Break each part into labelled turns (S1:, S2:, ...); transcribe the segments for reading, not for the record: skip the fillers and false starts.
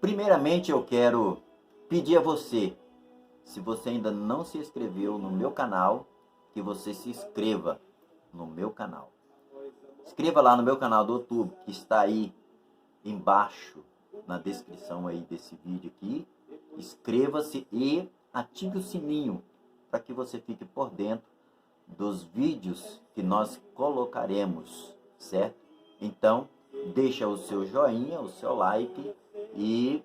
S1: Primeiramente eu quero pedir a você, se você ainda não se inscreveu no meu canal, que você se inscreva no meu canal. Inscreva lá no meu canal do YouTube, que está aí embaixo na descrição aí desse vídeo aqui. Inscreva-se e ative o sininho para que você fique por dentro dos vídeos que nós colocaremos, certo? Então, deixa o seu joinha, o seu like e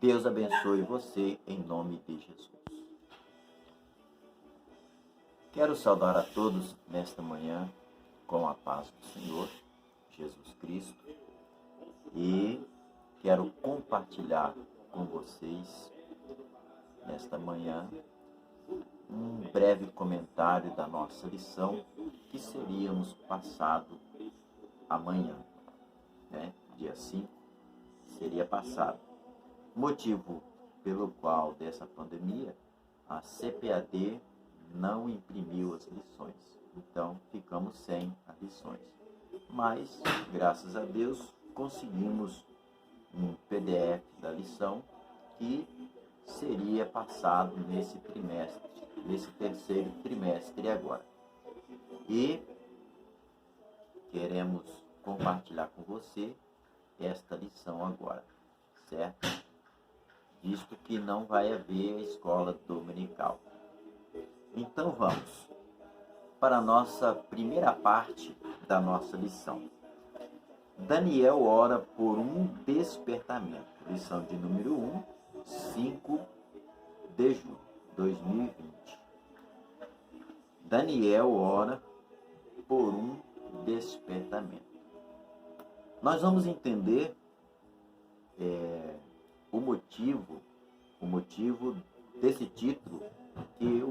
S1: Deus abençoe você em nome de Jesus. Quero saudar a todos nesta manhã com a paz do Senhor Jesus Cristo e quero compartilhar com vocês nesta manhã um breve comentário da nossa lição que seríamos passado amanhã, dia 5, seria passado. Motivo pelo qual dessa pandemia a CPAD não imprimiu as lições, então ficamos sem as lições. Mas, graças a Deus, conseguimos um PDF da lição que seria passado nesse trimestre, nesse terceiro trimestre agora. E queremos compartilhar com você esta lição agora, certo? Visto que não vai haver a escola dominical. Então vamos para a nossa primeira parte da nossa lição. Daniel ora por um despertamento. Lição de número 1, 5 de julho de 2020. Daniel ora por um despertamento. Nós vamos entender o motivo desse título que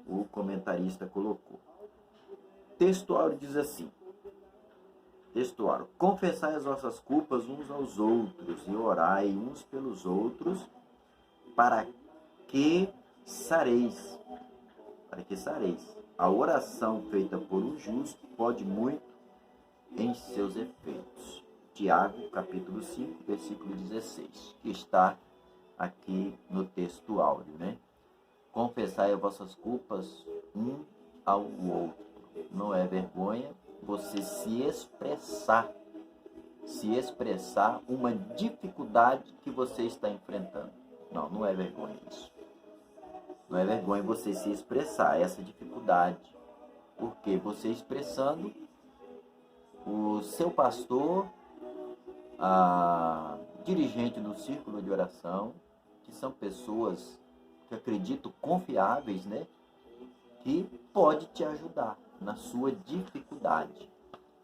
S1: o comentarista colocou. Textuário diz assim: textuário: confessai as vossas culpas uns aos outros e orai uns pelos outros para que sareis. A oração feita por um justo pode muito em seus efeitos. Tiago, capítulo 5, versículo 16, que está aqui no texto áudio, Confessai as vossas culpas um ao outro. Não é vergonha você se expressar uma dificuldade que você está enfrentando. Não é vergonha isso. Não é vergonha você se expressar essa dificuldade, porque você expressando, o seu pastor, a dirigente do círculo de oração, que são pessoas que acredito confiáveis, que pode te ajudar na sua dificuldade.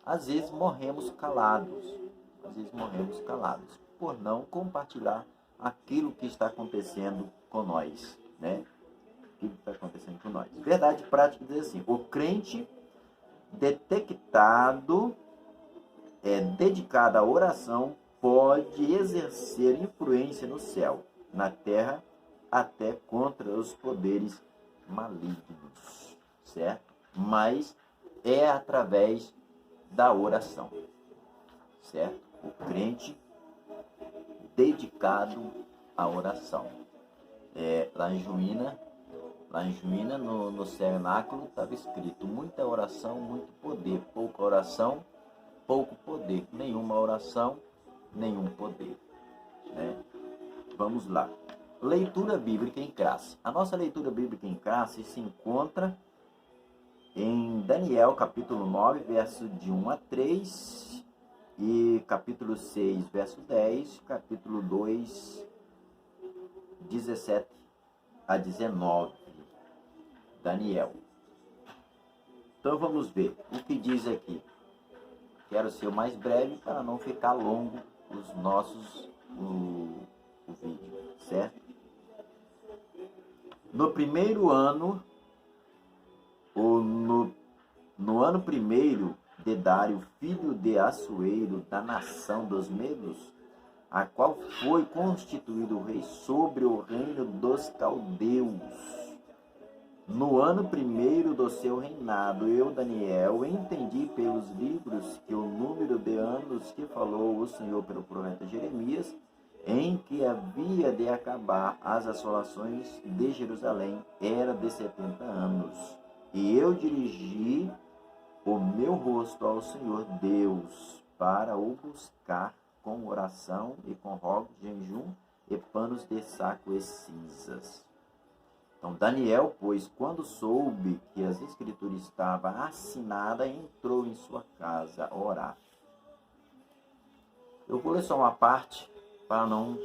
S1: Às vezes morremos calados por não compartilhar aquilo que está acontecendo com nós, Aquilo que está acontecendo com nós. Verdade prática diz assim: o crente dedicado à oração pode exercer influência no céu, na terra, até contra os poderes malignos, certo? Mas é através da oração, certo? O crente dedicado à oração. Lá em Juína, no cenáculo, estava escrito: muita oração, muito poder; pouca oração, pouco poder; nenhuma oração, nenhum poder. Vamos lá. Leitura bíblica em classe. A nossa leitura bíblica em classe se encontra em Daniel, capítulo 9, verso de 1 a 3, e capítulo 6, verso 10, capítulo 2, 17 a 19. Daniel. Então vamos ver o que diz aqui. Quero ser o mais breve para não ficar longo o vídeo, certo? No primeiro ano, no ano primeiro de Dário, filho de Assuero, da nação dos Medos, a qual foi constituído rei sobre o reino dos caldeus. No ano primeiro do seu reinado, eu, Daniel, entendi pelos livros que o número de anos que falou o Senhor pelo profeta Jeremias em que havia de acabar as assolações de Jerusalém, era de 70 anos. E eu dirigi o meu rosto ao Senhor Deus, para o buscar com oração e com rogo, jejum e panos de saco e cinzas. Então Daniel, pois, quando soube que as escrituras estavam assinadas, entrou em sua casa a orar. Eu vou ler só uma parte para não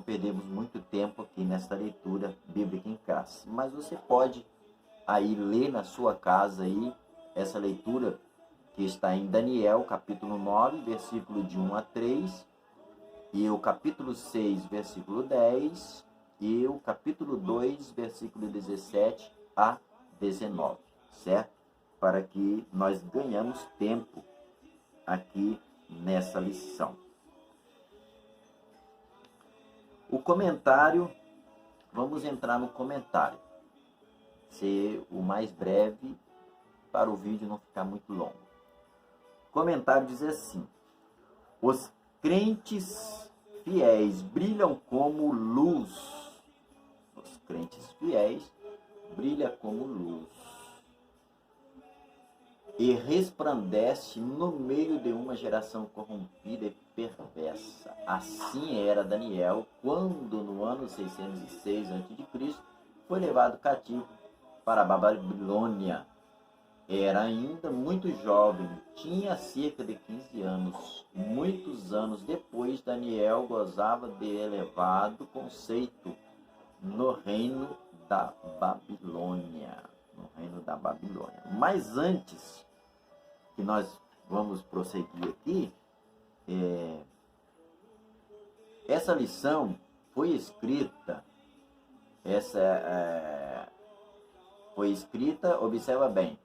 S1: perdermos muito tempo aqui nesta leitura bíblica em classe. Mas você pode aí ler na sua casa aí essa leitura que está em Daniel, capítulo 9, versículo de 1 a 3, e o capítulo 6, versículo 10, e o capítulo 2, versículo 17 a 19, certo? Para que nós ganhamos tempo aqui nessa lição. O comentário, vamos entrar no comentário, ser o mais breve para o vídeo não ficar muito longo. O comentário diz assim: os crentes fiéis brilham como luz. Os crentes fiéis brilham como luz e resplandece no meio de uma geração corrompida e perversa. Assim era Daniel quando no ano 606 a.C. foi levado cativo para a Babilônia. Era ainda muito jovem, tinha cerca de 15 anos. Muitos anos depois, Daniel gozava de elevado conceito no reino da Babilônia. Mas antes que nós vamos prosseguir aqui, essa lição foi escrita, observa bem,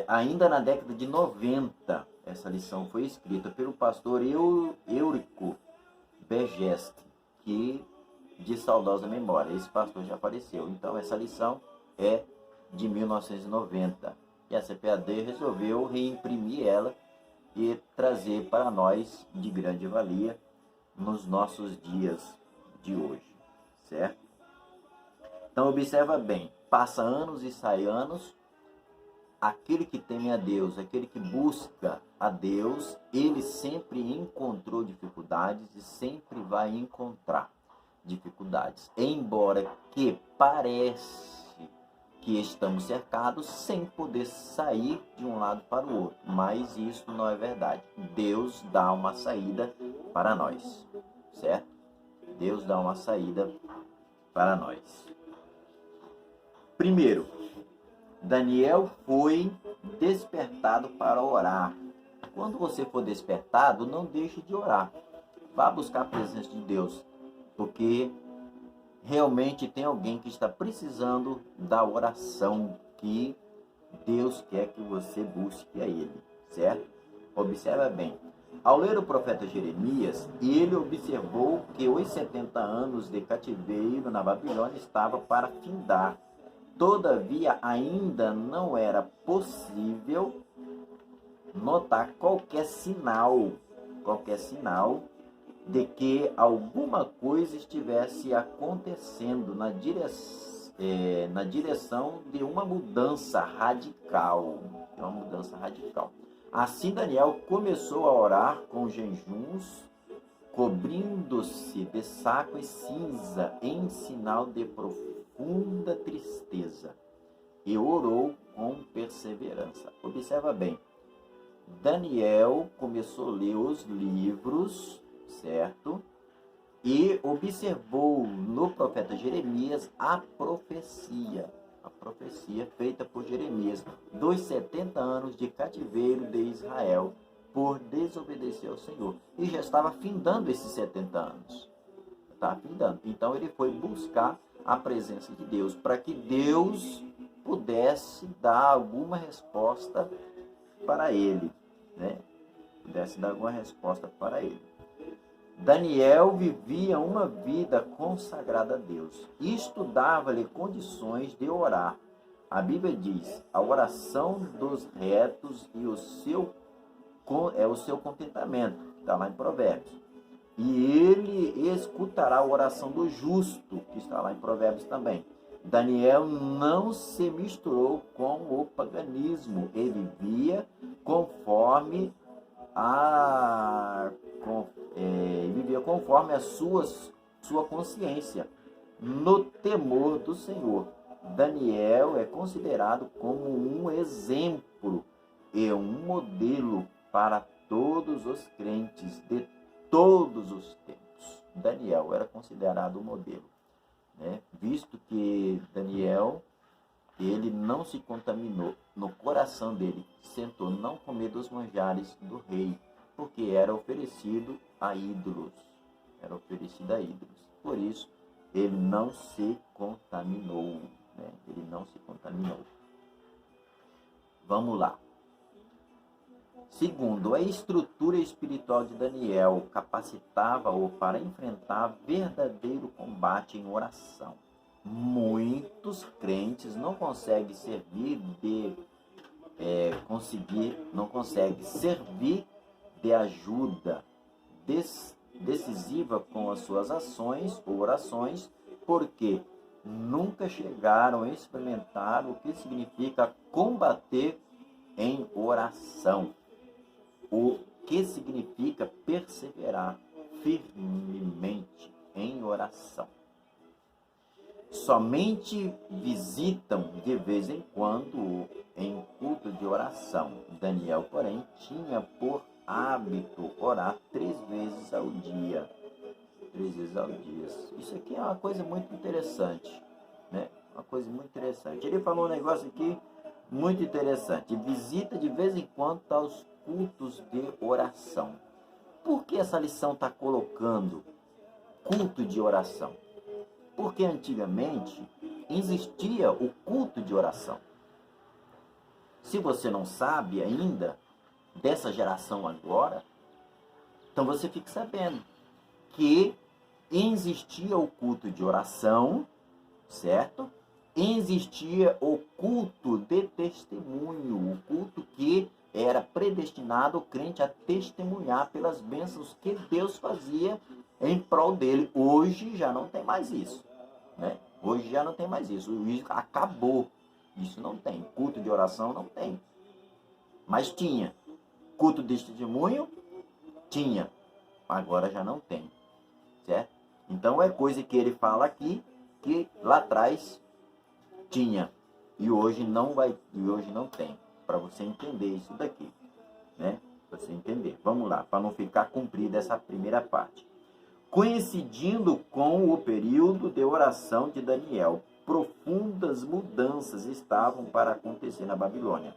S1: ainda na década de 90, essa lição foi escrita pelo pastor Eurico Begeste, que de saudosa memória, esse pastor já faleceu. Então essa lição é de 1990 e a CPAD resolveu reimprimir ela e trazer para nós de grande valia nos nossos dias de hoje, certo? Então observa bem, passa anos e sai anos, aquele que teme a Deus, aquele que busca a Deus, ele sempre encontrou dificuldades e sempre vai encontrar dificuldades. Embora que parece que estamos cercados sem poder sair de um lado para o outro, mas isso não é verdade. Deus dá uma saída para nós, certo? Deus dá uma saída para nós. Primeiro, Daniel foi despertado para orar. Quando você for despertado, não deixe de orar. Vá buscar a presença de Deus, porque realmente tem alguém que está precisando da oração que Deus quer que você busque a Ele, certo? Observa bem. Ao ler o profeta Jeremias, ele observou que os 70 anos de cativeiro na Babilônia estavam para findar. Todavia, ainda não era possível notar qualquer sinal de que alguma coisa estivesse acontecendo na direção de uma mudança radical. Assim, Daniel começou a orar com jejuns, cobrindo-se de saco e cinza, em sinal de profunda tristeza, e orou com perseverança. Observa bem, Daniel começou a ler os livros, certo? E observou no profeta Jeremias a profecia feita por Jeremias dos 70 anos de cativeiro de Israel por desobedecer ao Senhor. E já estava findando esses 70 anos. Então ele foi buscar a presença de Deus, para que Deus pudesse dar alguma resposta para ele, né? Daniel vivia uma vida consagrada a Deus. Estudava-lhe condições de orar. A Bíblia diz: a oração dos retos e o seu contentamento. Está lá em Provérbios. e ele escutará a oração do justo, que está lá em Provérbios também. Daniel não se misturou com o paganismo, ele vivia conforme a sua consciência, no temor do Senhor. Daniel é considerado como um exemplo e um modelo para todos os crentes de todos os tempos. Daniel era considerado um modelo, né? Visto que Daniel, ele não se contaminou, no coração dele sentou não comer dos manjares do rei, porque era oferecido a ídolos. Por isso, ele não se contaminou, né? Ele não se contaminou. Vamos lá. Segundo, a estrutura espiritual de Daniel capacitava-o para enfrentar verdadeiro combate em oração. Muitos crentes não conseguem servir de ajuda decisiva com as suas ações ou orações, porque nunca chegaram a experimentar o que significa combater em oração. O que significa perseverar firmemente em oração. Somente visitam de vez em quando em culto de oração. Daniel, porém, tinha por hábito orar 3 vezes ao dia. 3 vezes ao dia. Isso aqui é uma coisa muito interessante, né? Uma coisa muito interessante. Ele falou um negócio aqui muito interessante. Visita de vez em quando aos cultos de oração. Por que essa lição está colocando culto de oração? Porque antigamente existia o culto de oração. Se você não sabe ainda dessa geração agora, então você fique sabendo que existia o culto de oração, certo? Existia o culto de testemunho, o culto que era predestinado o crente a testemunhar pelas bênçãos que Deus fazia em prol dele. Hoje já não tem mais isso, né? Hoje já não tem mais isso. Isso acabou. Isso não tem. Culto de oração não tem. Mas tinha. Culto de testemunho? Tinha. Agora já não tem. Certo? Então é coisa que ele fala aqui que lá atrás tinha. E hoje não tem. Para você entender isso daqui, né? Para você entender. Vamos lá, para não ficar cumprida essa primeira parte. Coincidindo com o período de oração de Daniel, profundas mudanças estavam para acontecer na Babilônia.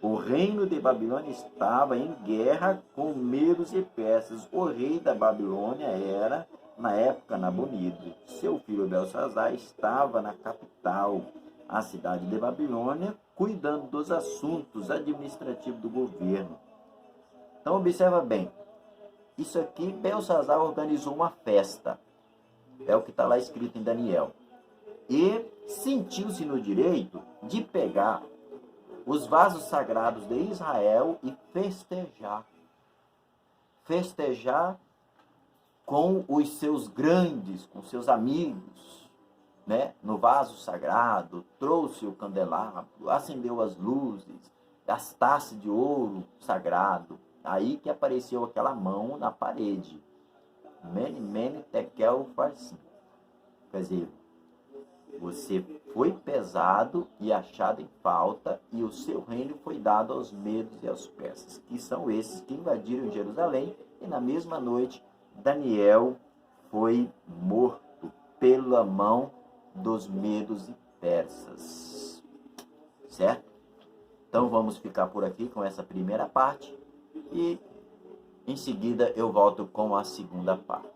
S1: O reino de Babilônia estava em guerra com Medos e Persas. O rei da Babilônia era, na época, Nabonido. Seu filho Belsazar estava na capital, a cidade de Babilônia, cuidando dos assuntos administrativos do governo. Então, observa bem. Isso aqui, Belsazar organizou uma festa. É o que está lá escrito em Daniel. E sentiu-se no direito de pegar os vasos sagrados de Israel e festejar. Festejar com os seus grandes, com seus amigos, né? No vaso sagrado, trouxe o candelabro, acendeu as luzes, as taças de ouro sagrado. Aí que apareceu aquela mão na parede. Mene, mene, tekel, farsim. Quer dizer, você foi pesado e achado em falta, e o seu reino foi dado aos medos e aos persas, que são esses que invadiram Jerusalém, e na mesma noite Daniel foi morto pela mão dos medos e persas. Certo? Então vamos ficar por aqui com essa primeira parte, e em seguida eu volto com a segunda parte.